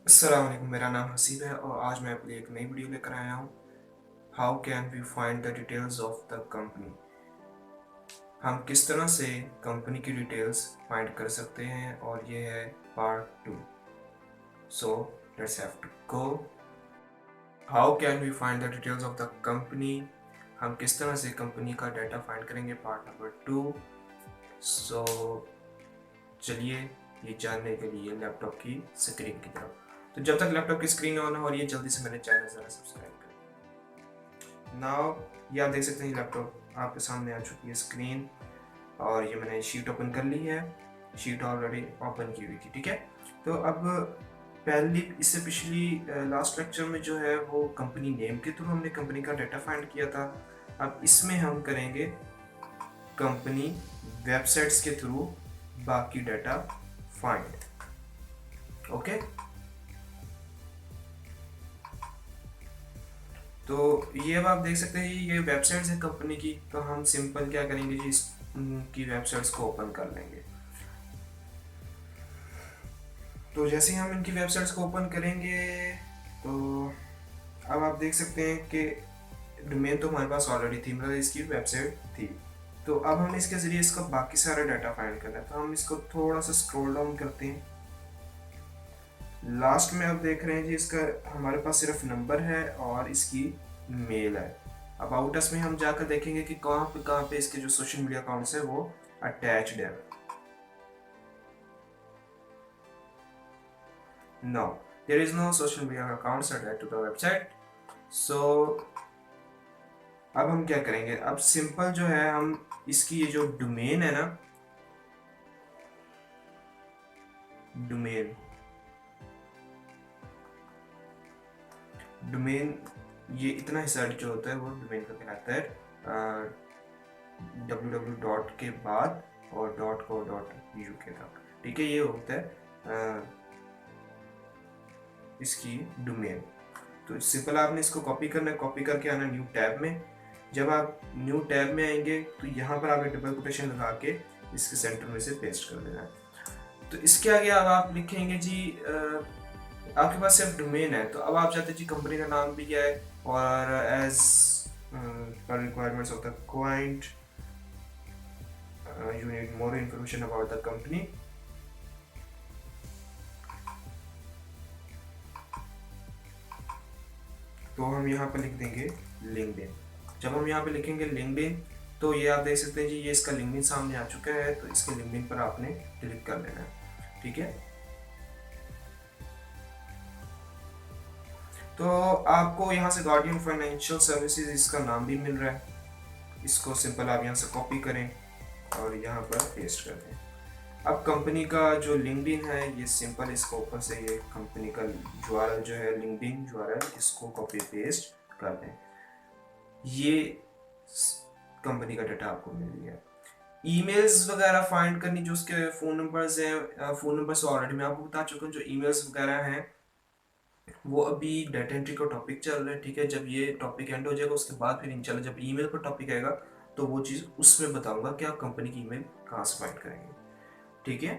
अस्सलाम वालेकुम, मेरा नाम हसीब है और आज मैं अपनी एक नई वीडियो लेकर आया हूँ। How can we find the details of the company. हम किस तरह से कंपनी की डिटेल्स फाइंड कर सकते हैं और ये है part 2। So let's have to go. How can we find the details of the company. हम किस तरह से कंपनी का डाटा फाइंड करेंगे, पार्ट नंबर 2। सो चलिए ये जानने के लिए लैपटॉप की स्क्रीन की तरफ। तो जब तक लैपटॉप की स्क्रीन ऑन हो रही है, जल्दी से मेरे चैनल ज़रा सब्सक्राइब करें। नाउ ये आप देख सकते हैं लैपटॉप आपके सामने आ चुकी है स्क्रीन, और ये मैंने शीट ओपन कर ली है। शीट ऑलरेडी ओपन की हुई थी, ठीक है। तो अब पहली इससे पिछली लास्ट लेक्चर में जो है वो कंपनी नेम के थ्रू हमने कंपनी का डाटा फाइंड किया था। अब इसमें हम करेंगे कंपनी वेबसाइट्स के थ्रू बाकी डाटा फाइंड। ओके, तो ये अब आप देख सकते हैं ये वेबसाइट्स है कंपनी की। तो हम सिंपल क्या करेंगे जी, इसकी वेबसाइट्स को ओपन कर लेंगे। तो जैसे ही हम इनकी वेबसाइट्स को ओपन करेंगे तो अब आप देख सकते हैं कि डोमेन तो हमारे पास ऑलरेडी थी, मतलब इसकी वेबसाइट थी। तो अब हम इसके ज़रिए इसका बाकी सारा डाटा फाइंड करना है। तो हम इसको थोड़ा सा स्क्रॉल डाउन करते हैं। लास्ट में आप देख रहे हैं जी, इसका हमारे पास सिर्फ नंबर है और इसकी मेल है। अबाउट अस में हम जाकर देखेंगे कि कहाँ पे इसके जो सोशल मीडिया अकाउंट्स है वो अटैच्ड है। No, there is no social media accounts attached to the website. So अब हम क्या करेंगे, अब सिंपल जो है हम इसकी ये जो डोमेन है ना, डोमेन डोमेन ये इतना हिस्सा जो होता है वो डोमेन का कहलाता है www डॉट के बाद और .co.uk तक, ठीक है। ये होता है इसकी डोमेन। तो सिंपल आपने इसको कॉपी करना है, कॉपी करके आना न्यू टैब में। जब आप न्यू टैब में आएंगे तो यहाँ पर आपने डबल कोटेशन लगा के इसके सेंटर में से पेस्ट कर देना है। तो इसके आगे अब आप लिखेंगे जी आपके पास सिर्फ डोमेन है, तो अब आप चाहते हैं जी कंपनी का नाम भी क्या है, और as per requirements of the client you need more information about the company. तो हम यहाँ पर लिख देंगे लिंक्डइन। जब हम यहाँ पे लिखेंगे लिंक्डइन तो ये आप देख सकते हैं जी, ये इसका लिंक्डइन सामने आ चुका है। तो इसके लिंक्डइन पर आपने क्लिक कर लेना है, ठीक है। तो आपको यहाँ से गार्डियन फाइनेंशियल सर्विसेज इसका नाम भी मिल रहा है। इसको सिंपल आप यहाँ से कॉपी करें और यहाँ पर पेस्ट कर दें। अब कंपनी का जो लिंक्डइन है, ये सिंपल इसको ऊपर से ये कंपनी का URL जो है लिंक्डइन URL, इसको कॉपी पेस्ट कर दें। ये कंपनी का डाटा आपको मिल गया। ईमेल्स वगैरह फाइंड करनी, जो उसके फ़ोन नंबर्स हैं, फ़ोन नंबर से ऑलरेडी मैं आपको बता चुका हूँ। जो ईमेल्स वगैरह हैं वो अभी डाटा एंट्री का टॉपिक चल रहा है, ठीक है। जब ये टॉपिक एंड हो जाएगा उसके बाद फिर इंशाल्लाह जब ईमेल पर टॉपिक आएगा तो वो चीज़ उसमें बताऊंगा कि आप कंपनी की ईमेल कहाँ से फाइंड करेंगे, ठीक है।